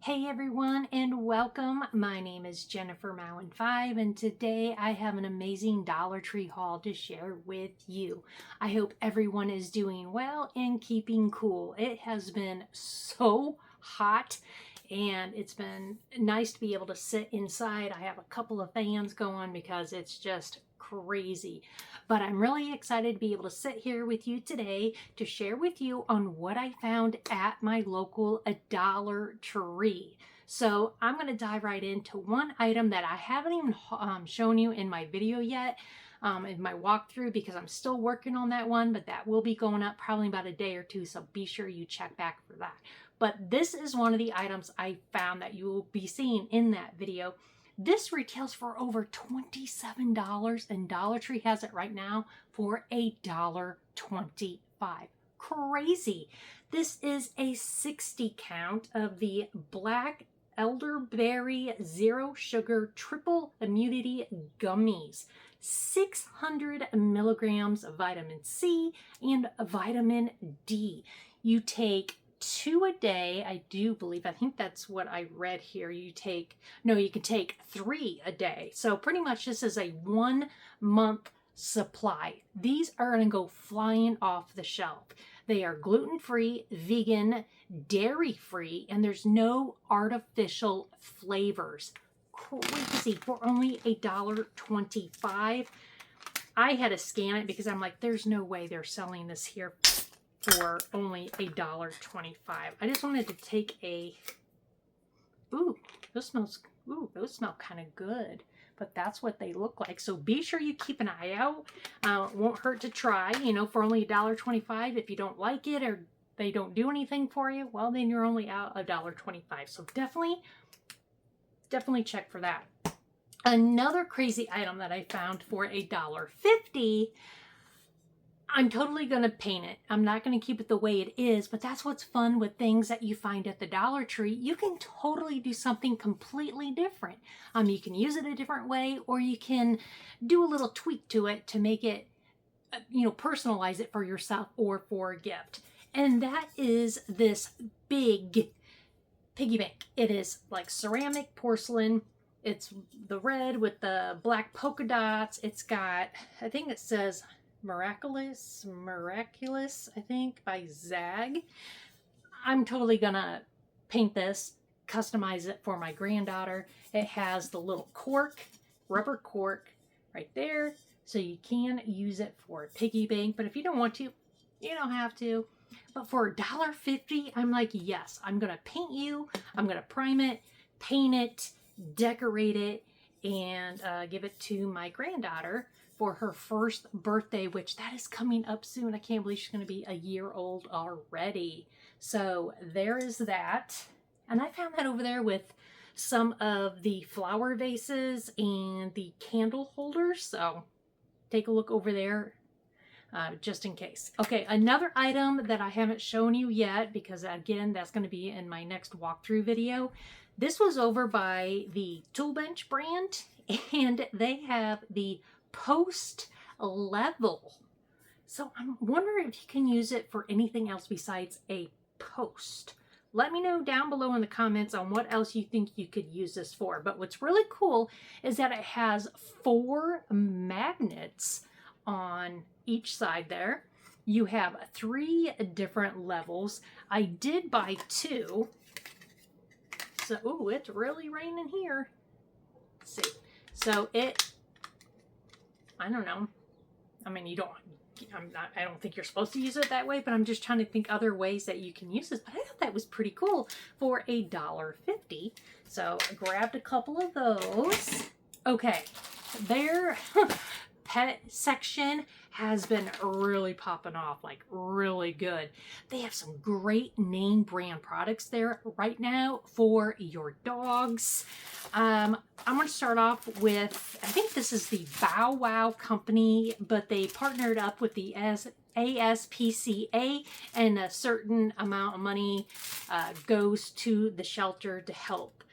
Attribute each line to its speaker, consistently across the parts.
Speaker 1: Hey everyone and welcome. My name is Jennifer Mowen5 and today I have an amazing Dollar Tree haul to share with you. I hope everyone is doing well and keeping cool. It has been so hot and it's been nice to be able to sit inside. I have a couple of fans going because it's just crazy. But I'm really excited to be able to sit here with you today to share with you on what I found at my local Dollar Tree. So I'm going to dive right into one item that I haven't even shown you in my video yet, in my walkthrough, because I'm still working on that one, but that will be going up probably about a day or two, so be sure you check back for that. But this is one of the items I found that you will be seeing in that video. This retails for over $27 and Dollar Tree has it right now for $1.25. Crazy. This is a 60 count of the Black Elderberry Zero Sugar Triple Immunity Gummies. 600 milligrams of vitamin C and vitamin D. You take 2 a day, I do believe. I think that's what I read here. You can take 3 a day. So pretty much this is a 1 month supply. These are going to go flying off the shelf. They are gluten-free, vegan, dairy-free, and there's no artificial flavors. Crazy for only $1.25. I had to scan it because I'm like, there's no way they're selling this here for only $1.25. I just wanted to take a, those smell kind of good, but that's what they look like. So be sure you keep an eye out. It won't hurt to try, for only $1.25. If you don't like it or they don't do anything for you, well, then you're only out $1.25. So definitely check for that. Another crazy item that I found for $1.50. I'm totally going to paint it. I'm not going to keep it the way it is, but that's what's fun with things that you find at the Dollar Tree. You can totally do something completely different. You can use it a different way, or you can do a little tweak to it to make it, personalize it for yourself or for a gift. And that is this big piggy bank. It is like ceramic porcelain. It's the red with the black polka dots. It's got, I think it says Miraculous, I think, by Zag. I'm totally gonna paint this, customize it for my granddaughter. It has the little cork, rubber cork right there, so you can use it for a piggy bank, but if you don't want to, you don't have to. But for $1.50, I'm like, yes, I'm gonna paint you, I'm gonna prime it, paint it, decorate it, and give it to my granddaughter for her first birthday, which that is coming up soon. I can't believe she's going to be a year old already. So there is that. And I found that over there with some of the flower vases and the candle holders. So take a look over there just in case. Okay, another item that I haven't shown you yet, because again, that's going to be in my next walkthrough video. This was over by the Tool Bench brand, and they have the Post level. So I'm wondering if you can use it for anything else besides a post. Let me know down below in the comments on what else you think you could use this for. But what's really cool is that it has 4 magnets on each side there. You have 3 different levels. I did buy 2. So, it's really raining here. Let's see. So I don't know. I mean, I don't think you're supposed to use it that way, but I'm just trying to think other ways that you can use this. But I thought that was pretty cool for $1.50. So I grabbed a couple of those. Okay, their pet section has been really popping off, like really good. They have some great name brand products there right now for your dogs. I'm going to start off with, I think this is the Bow Wow company, but they partnered up with the ASPCA, and a certain amount of money goes to the shelter to help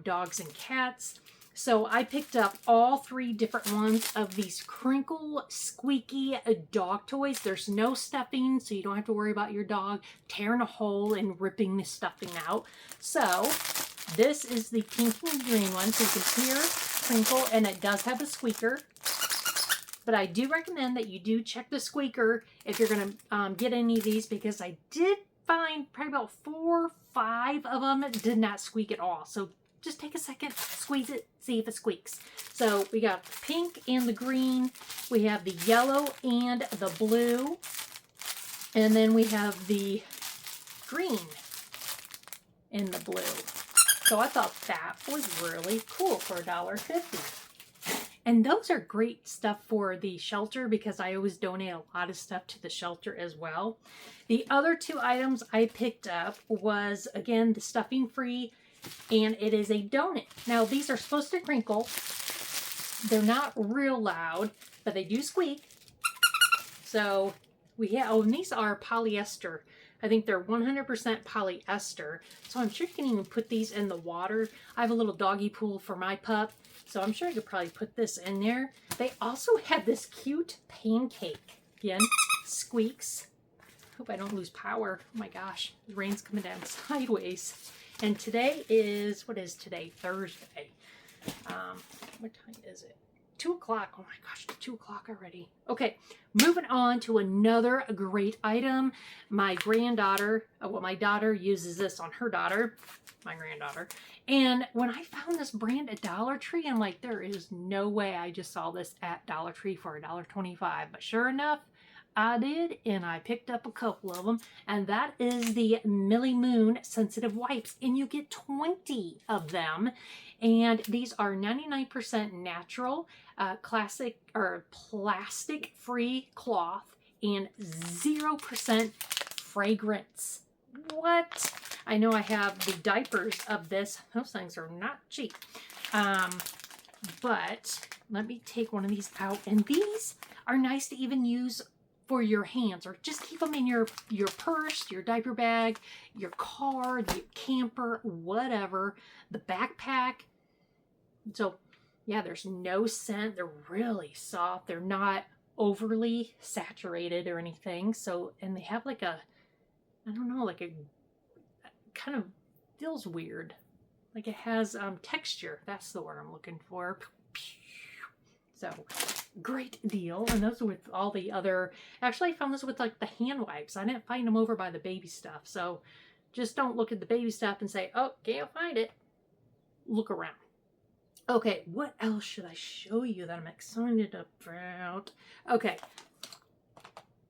Speaker 1: dogs and cats. So I picked up all 3 different ones of these crinkle squeaky dog toys. There's no stuffing, so you don't have to worry about your dog tearing a hole and ripping the stuffing out. So this is the pink and green one, so you can hear crinkle, and it does have a squeaker. But I do recommend that you do check the squeaker if you're going to get any of these, because I did find probably about 4 or 5 of them did not squeak at all. So just take a second, squeeze it, see if it squeaks. So we got the pink and the green. We have the yellow and the blue. And then we have the green and the blue. So I thought that was really cool for $1.50. And those are great stuff for the shelter, because I always donate a lot of stuff to the shelter as well. The other 2 items I picked up was, again, the stuffing free, and it is a donut. Now, these are supposed to crinkle. They're not real loud, but they do squeak. So we have, oh, and these are polyester. I think they're 100% polyester. So I'm sure you can even put these in the water. I have a little doggy pool for my pup, so I'm sure I could probably put this in there. They also have this cute pancake. Again, squeaks. Hope I don't lose power. Oh my gosh, the rain's coming down sideways. And today is, what is today? Thursday. What time is it? 2 o'clock. Oh my gosh, 2 o'clock already. Okay, moving on to another great item. My granddaughter, well, my daughter uses this on her daughter, my granddaughter. And when I found this brand at Dollar Tree, I'm like, there is no way I just saw this at Dollar Tree for $1.25. But sure enough, I did, and I picked up a couple of them, and that is the Millie Moon Sensitive Wipes, and you get 20 of them, and these are 99% natural, classic or plastic-free cloth, and 0% fragrance. What? I know I have the diapers of this. Those things are not cheap. But let me take one of these out, and these are nice to even use for your hands, or just keep them in your purse, your diaper bag, your car, the camper, whatever, the backpack. So yeah, there's no scent. They're really soft. They're not overly saturated or anything. So, and they have like a, I don't know, like a kind of feels weird. Like it has texture. That's the word I'm looking for. So great deal. And those are with all the other, actually I found this with like the hand wipes. I didn't find them over by the baby stuff. So just don't look at the baby stuff and say, oh, can't find it. Look around. Okay, what else should I show you that I'm excited about? Okay,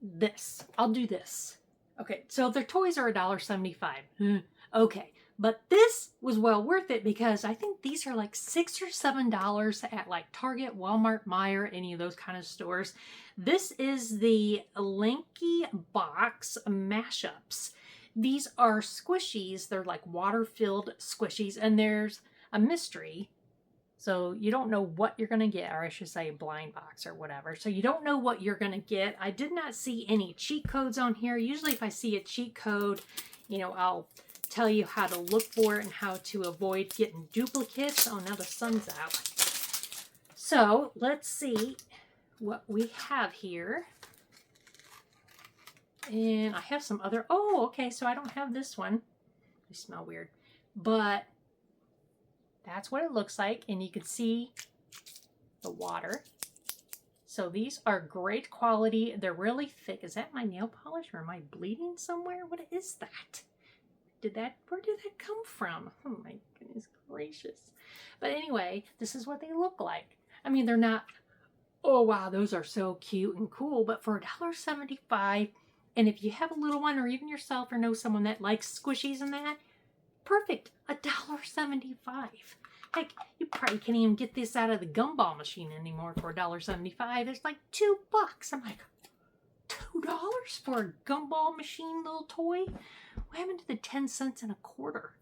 Speaker 1: this. I'll do this. Okay, so their toys are $1.75. Okay, but this was well worth it, because I think these are like $6 or $7 at like Target, Walmart, Meijer, any of those kind of stores. This is the Linky Box Mashups. These are squishies. They're like water-filled squishies, and there's a mystery. So you don't know what you're going to get, or I should say blind box or whatever. So you don't know what you're going to get. I did not see any cheat codes on here. Usually if I see a cheat code, you know, I'll tell you how to look for it and how to avoid getting duplicates. Oh, now the sun's out. So let's see what we have here. And I have some other, oh, okay, so I don't have this one. They smell weird. But that's what it looks like, and you can see the water. So these are great quality. They're really thick. Is that my nail polish, or am I bleeding somewhere? What is that? Where did that come from? Oh my goodness gracious. But anyway, this is what they look like. I mean, they're not, oh wow, those are so cute and cool, but for $1.75, and if you have a little one, or even yourself, or know someone that likes squishies and that, perfect. $1.75. Heck, you probably can't even get this out of the gumball machine anymore for $1.75. It's like $2. I'm like, $2 for a gumball machine little toy? What happened to the 10 cents and a quarter?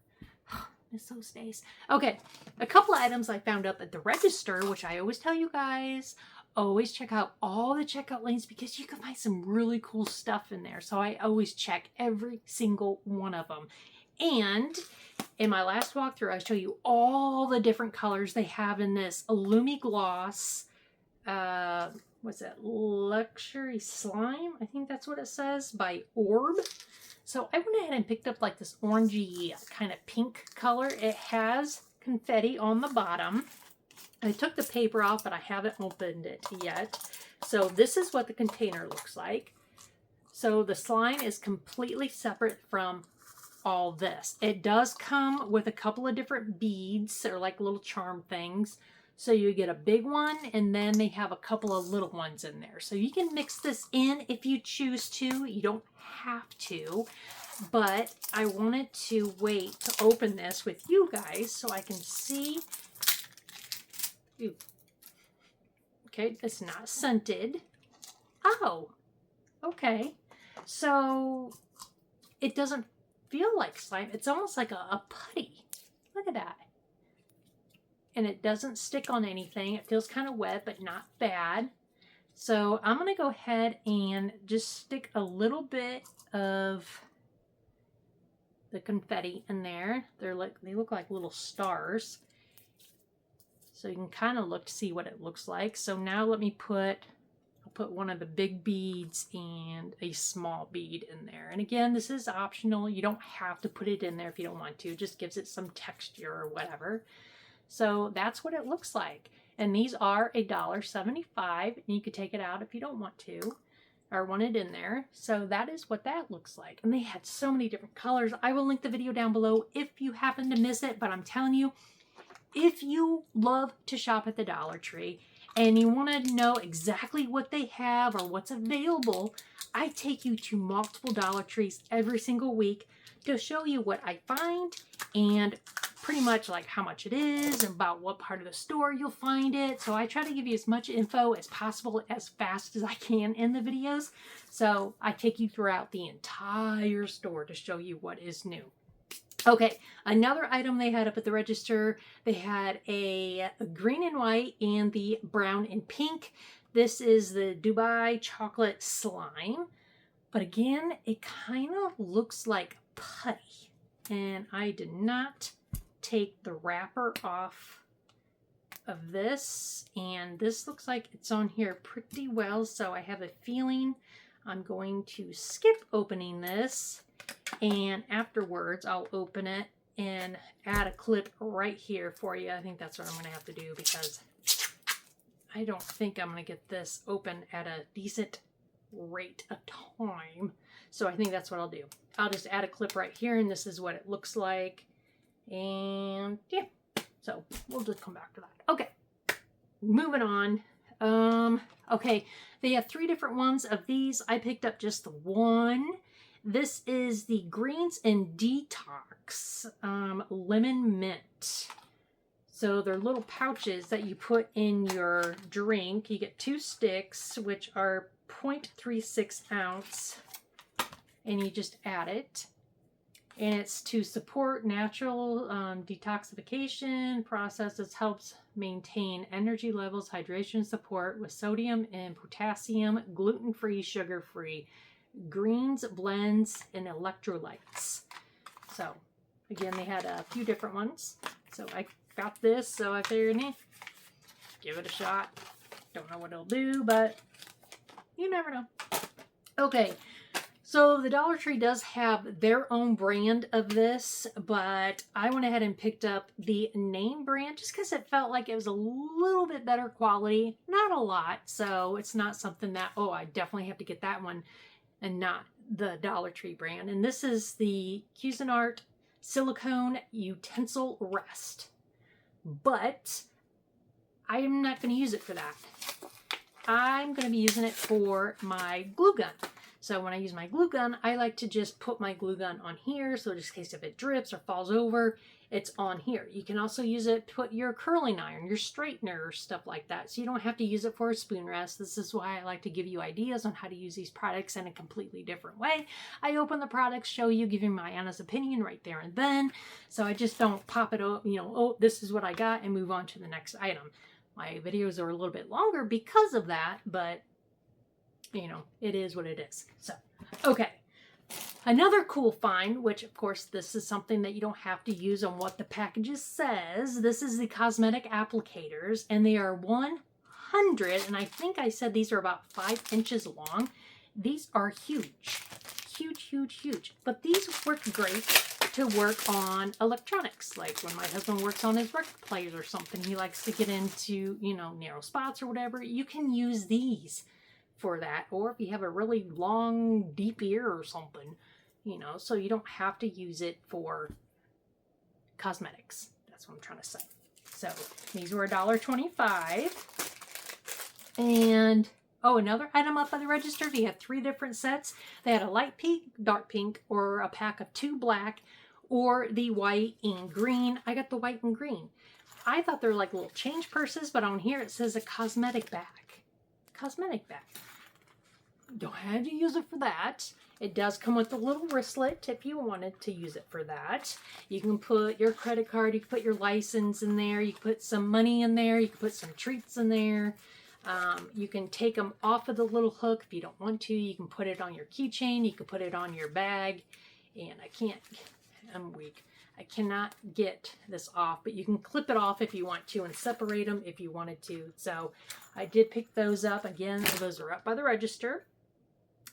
Speaker 1: Miss those days. Okay, a couple of items I found up at the register, which I always tell you guys, always check out all the checkout lanes, because you can find some really cool stuff in there. So I always check every single one of them. And In my last walkthrough, I show you all the different colors they have in this Lumi Gloss. What's that? Luxury Slime? I think that's what it says, by Orb. So I went ahead and picked up like this orangey kind of pink color. It has confetti on the bottom. I took the paper off, but I haven't opened it yet. So this is what the container looks like. So the slime is completely separate from all this. It does come with a couple of different beads or like little charm things. So you get a big one, and then they have a couple of little ones in there. So you can mix this in if you choose to. You don't have to. But I wanted to wait to open this with you guys so I can see. Ooh. Okay, it's not scented. Oh, okay. So it doesn't feel like slime. It's almost like a putty. Look at that. And it doesn't stick on anything. It feels kind of wet, but not bad. So I'm going to go ahead and just stick a little bit of the confetti in there. They look like little stars. So you can kind of look to see what it looks like. So now let me I'll put one of the big beads and a small bead in there. And again, this is optional. You don't have to put it in there if you don't want to. It just gives it some texture or whatever. So that's what it looks like. And these are $1.75, and you could take it out if you don't want to or want it in there. So that is what that looks like. And they had so many different colors. I will link the video down below if you happen to miss it, but I'm telling you, if you love to shop at the Dollar Tree and you want to know exactly what they have or what's available, I take you to multiple Dollar Trees every single week to show you what I find and pretty much like how much it is and about what part of the store you'll find it. So I try to give you as much info as possible as fast as I can in the videos. So I take you throughout the entire store to show you what is new. Okay, another item they had up at the register, they had a green and white and the brown and pink. This is the Dubai chocolate slime. But again, it kind of looks like putty. And I did not take the wrapper off of this. And this looks like it's on here pretty well. So I have a feeling I'm going to skip opening this. And afterwards, I'll open it and add a clip right here for you. I think that's what I'm going to have to do because I don't think I'm going to get this open at a decent rate of time. So I think that's what I'll do. I'll just add a clip right here, and this is what it looks like. And yeah, so we'll just come back to that. Okay, moving on. Okay, they have 3 different ones of these. I picked up just the one. This is the Greens and Detox Lemon Mint. So they're little pouches that you put in your drink. You get 2 sticks, which are 0.36 ounce, and you just add it. And it's to support natural detoxification processes, helps maintain energy levels, hydration support with sodium and potassium, gluten-free, sugar-free, greens, blends, and electrolytes. So again, they had a few different ones. So I got this, so I figured, give it a shot. Don't know what it'll do, but you never know. Okay, so the Dollar Tree does have their own brand of this, but I went ahead and picked up the name brand just because it felt like it was a little bit better quality. Not a lot, so it's not something that, oh, I definitely have to get that one and not the Dollar Tree brand. And this is the Cuisinart Silicone Utensil Rest. But I am not going to use it for that. I'm going to be using it for my glue gun. So when I use my glue gun, I like to just put my glue gun on here. So just in case if it drips or falls over, it's on here. You can also use it to put your curling iron, your straightener, stuff like that. So you don't have to use it for a spoon rest. This is why I like to give you ideas on how to use these products in a completely different way. I open the products, show you, give you my honest opinion right there and then. So I just don't pop it up, oh, this is what I got, and move on to the next item. My videos are a little bit longer because of that, but it is what it is. So, okay. Another cool find, which of course this is something that you don't have to use on what the package says. This is the cosmetic applicators, and they are 100, and I think I said these are about 5 inches long. These are huge, huge, huge, huge. But these work great to work on electronics. Like when my husband works on his record players or something, he likes to get into, you know, narrow spots or whatever. You can use these for that. Or if you have a really long, deep ear or something, you know, so you don't have to use it for cosmetics. That's what I'm trying to say. So these were $1.25. And oh, another item up by the register. They had 3 different sets. They had a light pink, dark pink, or a pack of 2 black, or the white and green. I got the white and green. I thought they were like little change purses, but on here it says a cosmetic bag. Cosmetic bag. Don't have to use it for that. It does come with a little wristlet if you wanted to use it for that. You can put your credit card, you can put your license in there, you can put some money in there, you can put some treats in there. You can take them off of the little hook if you don't want to. You can put it on your keychain, you can put it on your bag. And I'm weak. I cannot get this off, but you can clip it off if you want to and separate them if you wanted to. So I did pick those up. Again, those are up by the register.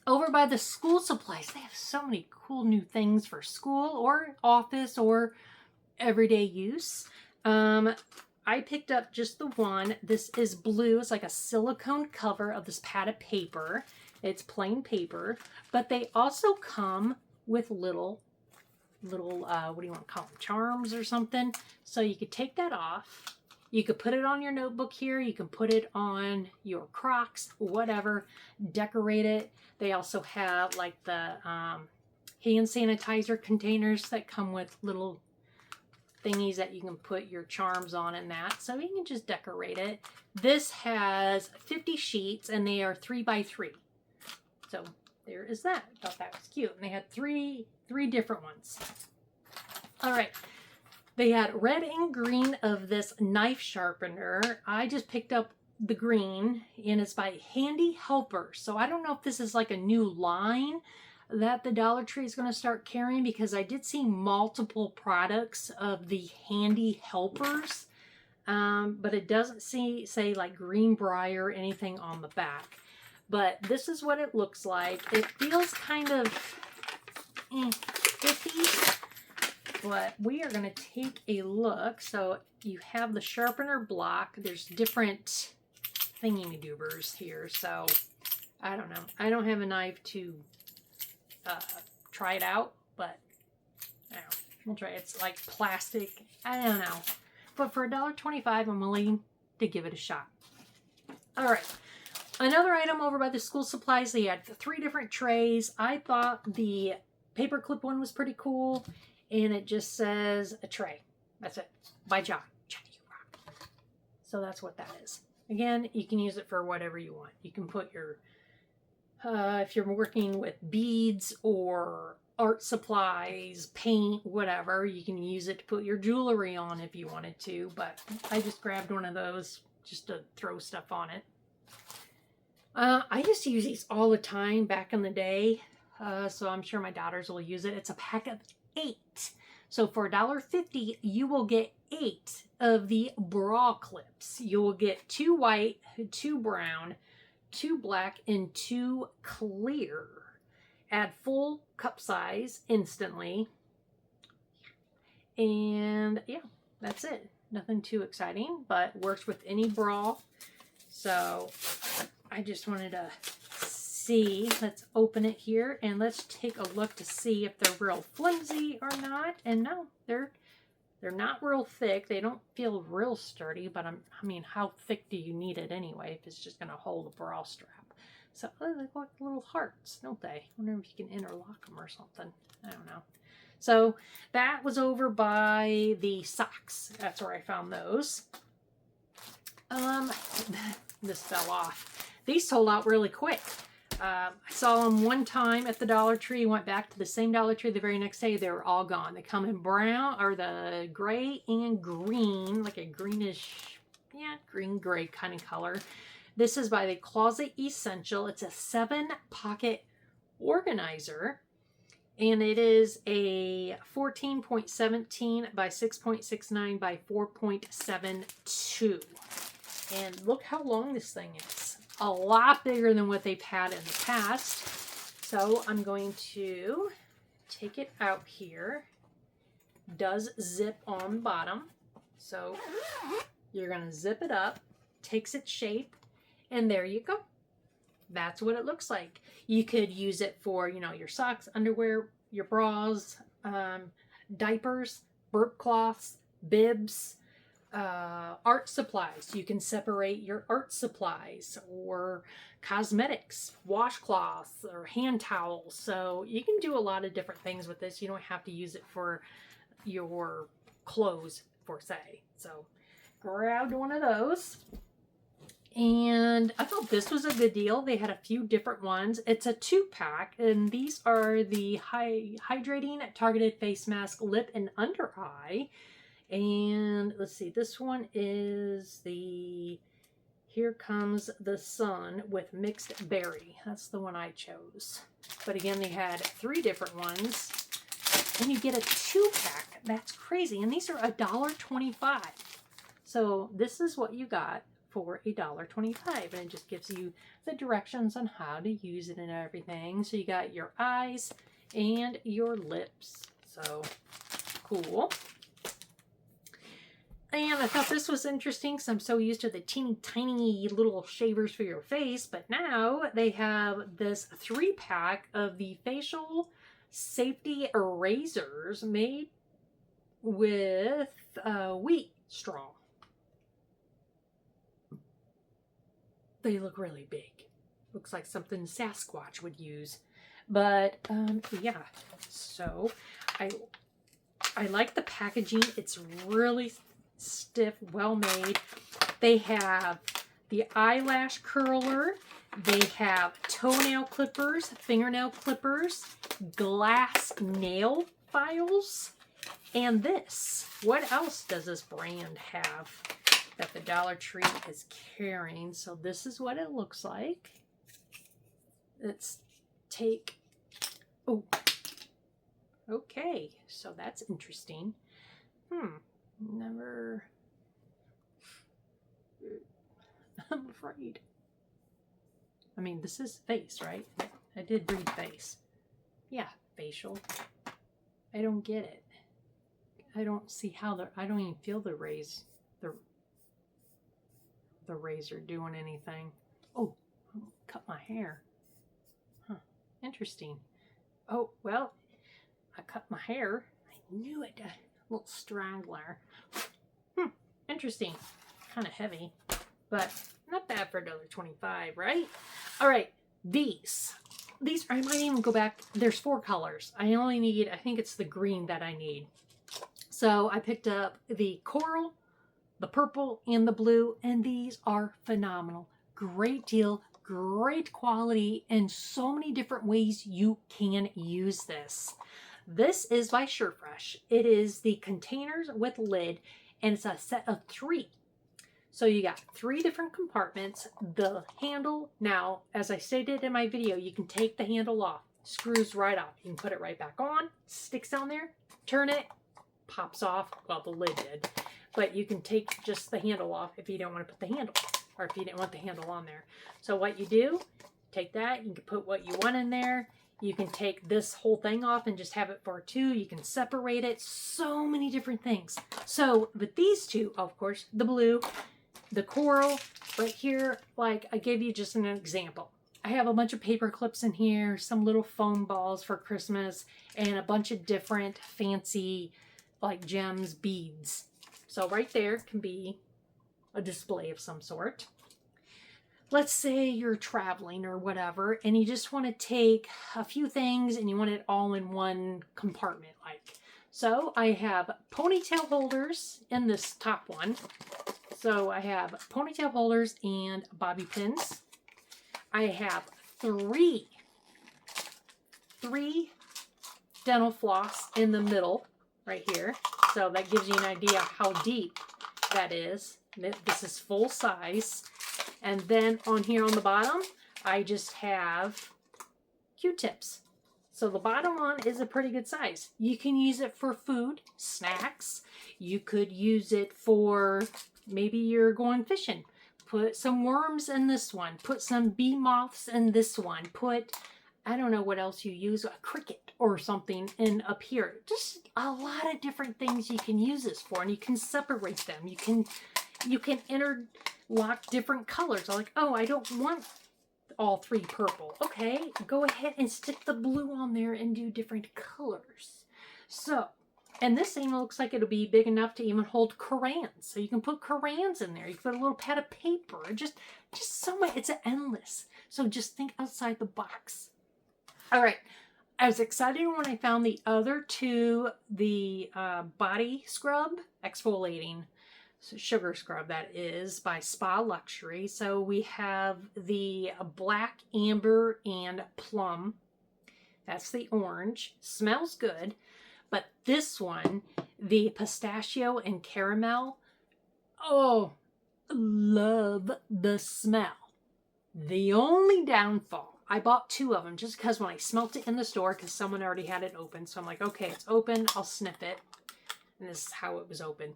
Speaker 1: Over by the school supplies, they have so many cool new things for school or office or everyday use. I picked up just the one. This is blue. It's like a silicone cover of this padded paper. It's plain paper, but they also come with little what do you want to call them, charms or something. So you could take that off. You could put it on your notebook here. You can put it on your Crocs, whatever. Decorate it. They also have like the hand sanitizer containers that come with little thingies that you can put your charms on and that. So you can just decorate it. This has 50 sheets and they are 3 by 3. So there is that. I thought that was cute. And they had three different ones. All right. They had red and green of this knife sharpener. I just picked up the green and it's by Handy Helper. So I don't know if this is like a new line that the Dollar Tree is going to start carrying, because I did see multiple products of the Handy Helpers. But it doesn't say like Greenbrier or anything on the back. But this is what it looks like. It feels kind of iffy, but we are going to take a look. So you have the sharpener block. There's different thingy-madoobers here. So I don't know. I don't have a knife to try it out, but I don't know. We'll try it. It's like plastic. I don't know. But for $1.25, I'm willing to give it a shot. All right. Another item over by the school supplies, they had 3 different trays. I thought the paperclip one was pretty cool, and it just says a tray. That's it. By John. Johnny Rock. So that's what that is. Again, you can use it for whatever you want. You can put your, if you're working with beads or art supplies, paint, whatever, you can use it to put your jewelry on if you wanted to. But I just grabbed one of those just to throw stuff on it. I used to use these all the time back in the day, so I'm sure my daughters will use it. It's a pack of 8. So for $1.50, you will get 8 of the bra clips. You will get 2 white, 2 brown, 2 black, and 2 clear. Add full cup size instantly. And yeah, that's it. Nothing too exciting, but works with any bra. So I just wanted to see. Let's open it here and let's take a look to see if they're real flimsy or not. And no, they're not real thick. They don't feel real sturdy, but I mean, how thick do you need it anyway if it's just going to hold a bra strap? So they look like little hearts, don't they? I wonder if you can interlock them or something. I don't know. So that was over by the socks. That's where I found those. This fell off. These sold out really quick. I saw them one time at the Dollar Tree, went back to the same Dollar Tree the very next day. They were all gone. They come in brown, or the gray and green, like a greenish, yeah, green-gray kind of color. This is by the Closet Essential. It's a 7-pocket organizer. And it is a 14.17 by 6.69 by 4.72. And look how long this thing is. A lot bigger than what they've had in the past. So I'm going to take it out here. Does zip on the bottom. So you're going to zip it up. Takes its shape. And there you go. That's what it looks like. You could use it for, you know, your socks, underwear, your bras, diapers, burp cloths, bibs, art supplies. You can separate your art supplies or cosmetics, washcloths, or hand towels. So you can do a lot of different things with this. You don't have to use it for your clothes, per se. So grabbed one of those. And I thought this was a good deal. They had a few different ones. It's a 2-pack, and these are the Hydrating Targeted Face Mask Lip and Under Eye. And let's see, this one is the Here Comes the Sun with Mixed Berry. That's the one I chose. But again, they had 3 different ones. And you get a 2-pack. That's crazy. And these are $1.25. So this is what you got for $1.25, and it just gives you the directions on how to use it and everything. So you got your eyes and your lips. So cool. And I thought this was interesting because I'm so used to the teeny tiny little shavers for your face, but now they have this 3-pack of the facial safety erasers made with wheat straw. They look really big. Looks like something Sasquatch would use. But yeah, so I like the packaging. It's really stiff, well made. They have the eyelash curler. They have toenail clippers, fingernail clippers, glass nail files, and this. What else does this brand have that the Dollar Tree is carrying? So this is what it looks like. Let's take, oh, okay, so that's interesting. Never, I'm afraid. I mean, this is face, right? I did read face. Yeah, facial. I don't get it. I don't see how I don't even feel the razor doing anything. Oh, cut my hair. Huh, interesting. Oh, well, I cut my hair. I knew it. A little strangler. Interesting. Kind of heavy, but not bad for $1.25, right? All right, these, I might even go back. There's 4 colors. I only need, I think it's the green that I need. So I picked up the coral, the purple, and the blue, and these are phenomenal. Great deal, great quality, and so many different ways you can use this. This is by Surefresh. It is the containers with lid, and it's a set of 3. So you got 3 different compartments. The handle, now, as I stated in my video, you can take the handle off. Screws right off. You can put it right back on. Sticks down there. Turn it. Pops off. Well, the lid did. But you can take just the handle off if you don't want to put the handle. Or if you didn't want the handle on there. So what you do, take that. You can put what you want in there. You can take this whole thing off and just have it for 2. You can separate it. So many different things. So with these 2, of course, the blue, the coral, right here, like I gave you just an example. I have a bunch of paper clips in here, some little foam balls for Christmas, and a bunch of different fancy like gems, beads. So right there can be a display of some sort. Let's say you're traveling or whatever, and you just want to take a few things and you want it all in one compartment like. So I have ponytail holders in this top one. So I have ponytail holders and bobby pins. I have 3 dental floss in the middle right here. So that gives you an idea how deep that is. This is full size. And then on here on the bottom, I just have Q-tips. So the bottom one is a pretty good size. You can use it for food, snacks. You could use it for maybe you're going fishing. Put some worms in this one. Put some bee moths in this one. Put, I don't know what else you use, a cricket or something in up here. Just a lot of different things you can use this for, and you can separate them. You can interlock different colors. Like, oh, I don't want all 3 purple. Okay, go ahead and stick the blue on there and do different colors. So, and this thing looks like it'll be big enough to even hold crayons. So you can put crayons in there. You can put a little pad of paper. Just so much. It's endless. So just think outside the box. All right. I was excited when I found the other 2, the body scrub, exfoliating sugar scrub, that is, by Spa Luxury. So we have the black, amber, and plum. That's the orange. Smells good. But this one, the pistachio and caramel, oh, love the smell. The only downfall, I bought 2 of them just because when I smelt it in the store, because someone already had it open. So I'm like, okay, it's open. I'll sniff it. And this is how it was open.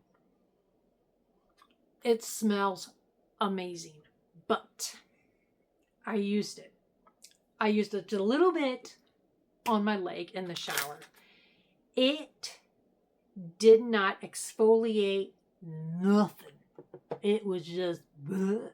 Speaker 1: It smells amazing, but I used it. I used it a little bit on my leg in the shower. It did not exfoliate nothing. It was just, bleh.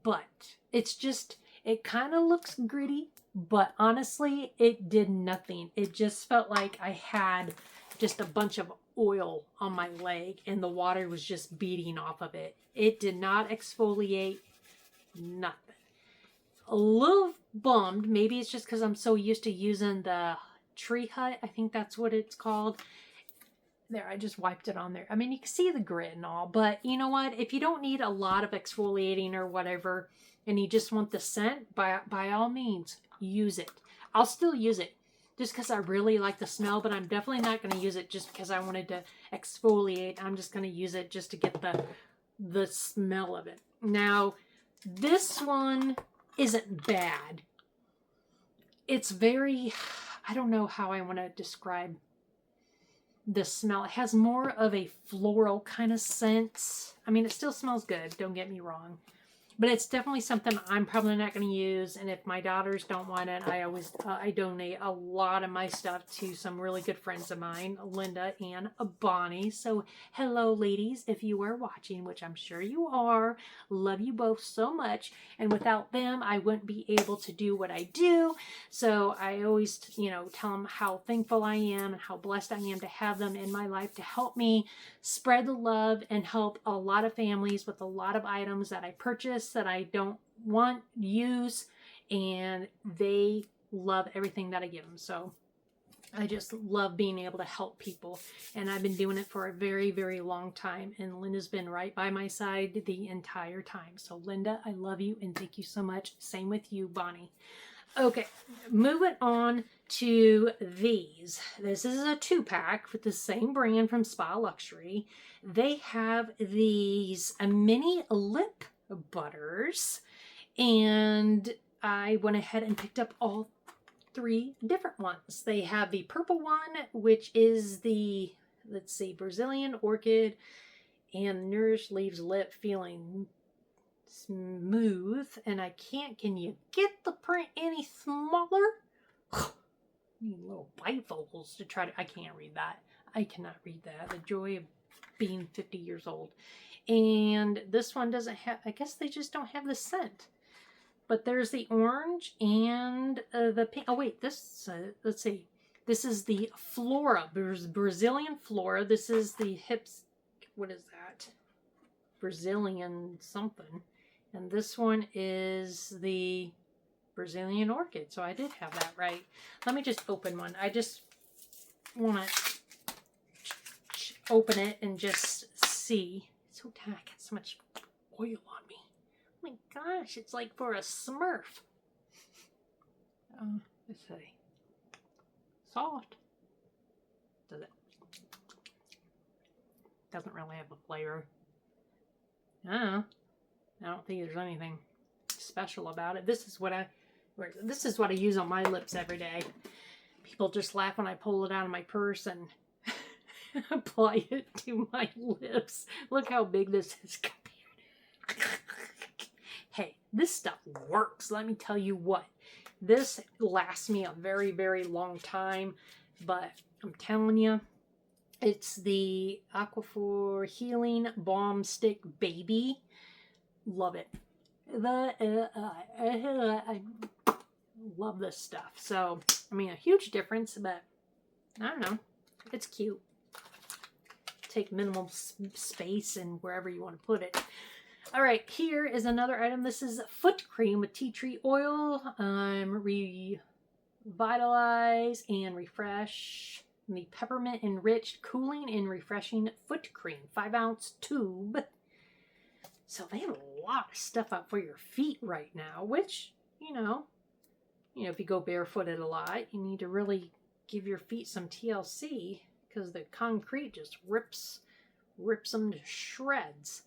Speaker 1: But it's just, it kind of looks gritty, but honestly, it did nothing. It just felt like I had just a bunch of oil on my leg and the water was just beating off of it. It did not exfoliate nothing. A little bummed. Maybe it's just because I'm so used to using the Tree Hut. I think that's what it's called. There, I just wiped it on there. I mean, you can see the grit and all, but you know what? If you don't need a lot of exfoliating or whatever, and you just want the scent, by all means, use it. I'll still use it just because I really like the smell, but I'm definitely not going to use it just because I wanted to exfoliate. I'm just going to use it just to get the smell of it. Now, this one isn't bad. It's very, I don't know how I want to describe the smell. It has more of a floral kind of scent. I mean, it still smells good, don't get me wrong. But it's definitely something I'm probably not going to use. And if my daughters don't want it, I donate a lot of my stuff to some really good friends of mine, Linda and Bonnie. So hello, ladies, if you are watching, which I'm sure you are. Love you both so much. And without them, I wouldn't be able to do what I do. So I always, tell them how thankful I am and how blessed I am to have them in my life to help me spread the love and help a lot of families with a lot of items that I purchase that I don't want, use, and they love everything that I give them. So I just love being able to help people, and I've been doing it for a very, very long time, and Linda's been right by my side the entire time. So Linda, I love you, and thank you so much. Same with you, Bonnie. Okay, moving on to these. This is a 2-pack with the same brand from Spa Luxury. They have these mini lip butters, and I went ahead and picked up all 3 different ones. They have the purple one, which is the, let's see, Brazilian Orchid and Nourish Leaves Lip Feeling Smooth. And I can't, can you get the print any smaller? Need little bifocals to try to, I can't read that. I cannot read that. The joy of being 50 years old. And this one doesn't have, I guess they just don't have the scent. But there's the orange and the pink. Oh wait, this, let's see. This is the Flora, Brazilian Flora. This is the hips, what is that? Brazilian something. And this one is the Brazilian Orchid. So I did have that right. Let me just open one. I just want to open it and just see. It's so tight. I got so much oil on me. Oh my gosh, it's like for a Smurf. Let's see. Soft. Does it? Doesn't really have a flavor. I don't think there's anything special about it. This is what This is what I use on my lips every day. People just laugh when I pull it out of my purse and apply it to my lips. Look how big this is compared. Hey, this stuff works. Let me tell you what. This lasts me a very, very long time. But I'm telling you, it's the Aquaphor Healing Balm Stick Baby. Love it. I love this stuff. So, I mean, a huge difference, but I don't know. It's cute. Take minimal space and wherever you want to put it. All right, here is another item. This is foot cream with tea tree oil. Revitalize and refresh the peppermint enriched cooling and refreshing foot cream, 5-ounce tube. So they have a lot of stuff out for your feet right now, which, you know, if you go barefooted a lot, you need to really give your feet some TLC because the concrete just rips them to shreds.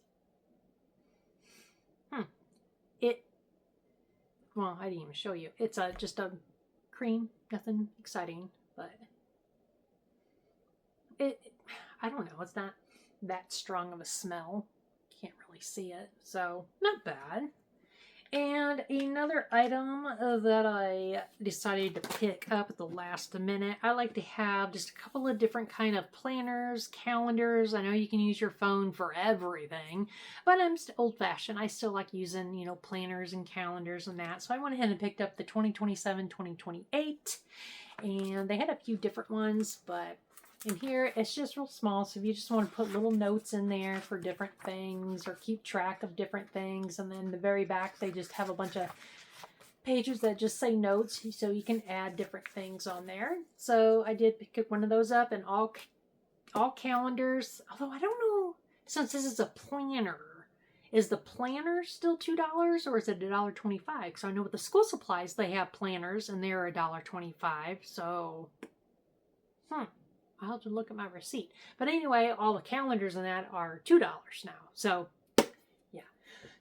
Speaker 1: Well, I didn't even show you. It's just a cream, nothing exciting, but I don't know, it's not that strong of a smell. Can't really see it, so not bad. And another item that I decided to pick up at the last minute, I like to have just a couple of different kind of planners, calendars. I know you can use your phone for everything, but I'm still old-fashioned. I still like using, planners and calendars and that. So I went ahead and picked up the 2027-2028, and they had a few different ones, but in here, it's just real small, so if you just want to put little notes in there for different things or keep track of different things, and then the very back, they just have a bunch of pages that just say notes, so you can add different things on there. So I did pick one of those up, and all calendars, although I don't know, since this is a planner, is the planner still $2 or is it $1.25? Because I know with the school supplies, they have planners, and they're $1.25, so, I'll have to look at my receipt. But anyway, all the calendars and that are $2 now. So, yeah.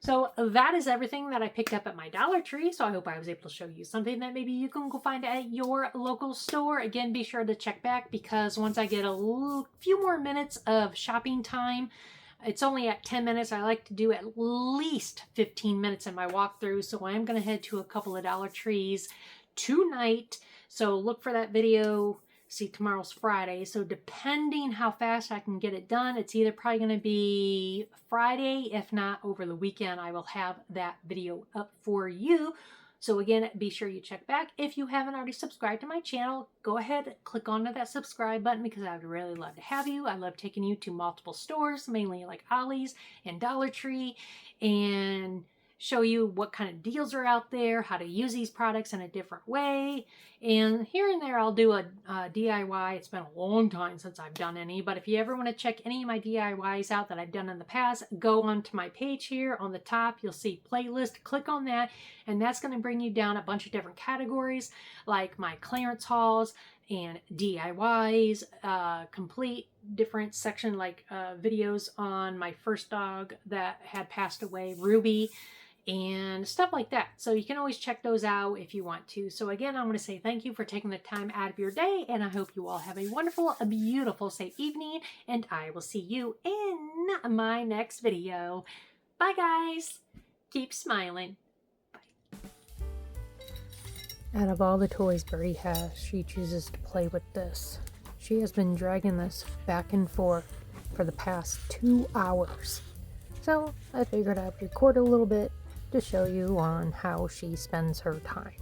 Speaker 1: So that is everything that I picked up at my Dollar Tree. So I hope I was able to show you something that maybe you can go find at your local store. Again, be sure to check back because once I get a few more minutes of shopping time, it's only at 10 minutes. I like to do at least 15 minutes in my walkthrough. So I'm going to head to a couple of Dollar Trees tonight. So look for that video. See, tomorrow's Friday, so depending how fast I can get it done, it's either probably going to be Friday. If not, over the weekend, I will have that video up for you. So again, be sure you check back. If you haven't already subscribed to my channel, go ahead, click onto that subscribe button because I would really love to have you. I love taking you to multiple stores, mainly like Ollie's and Dollar Tree, and show you what kind of deals are out there, how to use these products in a different way. And here and there I'll do a DIY. It's been a long time since I've done any, but if you ever want to check any of my DIYs out that I've done in the past, go onto my page here on the top. You'll see playlist. Click on that, and that's going to bring you down a bunch of different categories like my clearance hauls and DIYs, complete different section like videos on my first dog that had passed away, Ruby, and stuff like that. So you can always check those out if you want to. So again, I want to say thank you for taking the time out of your day, and I hope you all have a wonderful, a beautiful, safe evening, and I will see you in my next video. Bye, guys. Keep smiling. Out of all the toys Birdie has, she chooses to play with this. She has been dragging this back and forth for the past 2 hours. So I figured I'd record a little bit to show you on how she spends her time.